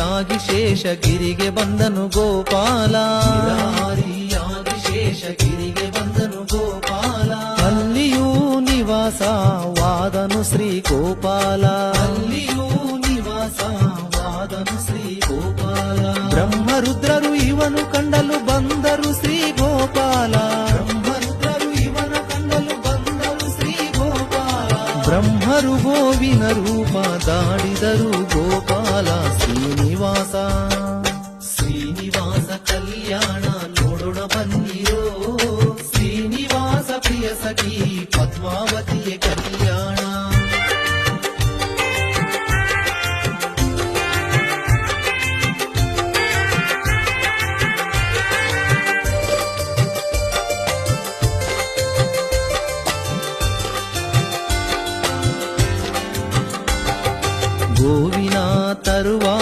ಗಿರಿಧಾರಿಯಾಗಿ ಶೇಷಗಿರಿಗೆ ಬಂದನು ಗೋಪಾಲ, ಗಿರಿಧಾರಿಯಾಗಿ ಶೇಷಗಿರಿಗೆ ಬಂದನು ಗೋಪಾಲ. ಅಲ್ಲಿಯೂ ನಿವಾಸವಾದನು ಶ್ರೀ ಗೋಪಾಲ, ಅಲ್ಲಿಯೂ ನಿವಾಸವಾದನು ಶ್ರೀ ಗೋಪಾಲ. ಬ್ರಹ್ಮರುದ್ರರು ಇವನು ಕಂಡಲು ಬಂದರು ಶ್ರೀ ಗೋಪಾಲ, ಬ್ರಹ್ಮರುದ್ರರು ಇವನ ಕಂಡಲು ಬಂದರು ಶ್ರೀ ಗೋಪಾಲ. ಬ್ರಹ್ಮರು ಗೋವಿನ ರೂಪ ದಾಡಿದರು ಗೋಪಾಲ. ಶ್ರೀನಿವಾಸ ಶ್ರೀನಿವಾಸ ಕಲ್ಯಾಣ ನೋಡೋಣ ಬನ್ನಿರೋ, ಶ್ರೀನಿವಾಸ ಪ್ರಿಯ ಸಖಿ ಪದ್ಮಾವತಿಯ ಕಲ್ಯಾಣ. ಗೋವಿನ ತರುವಾಯ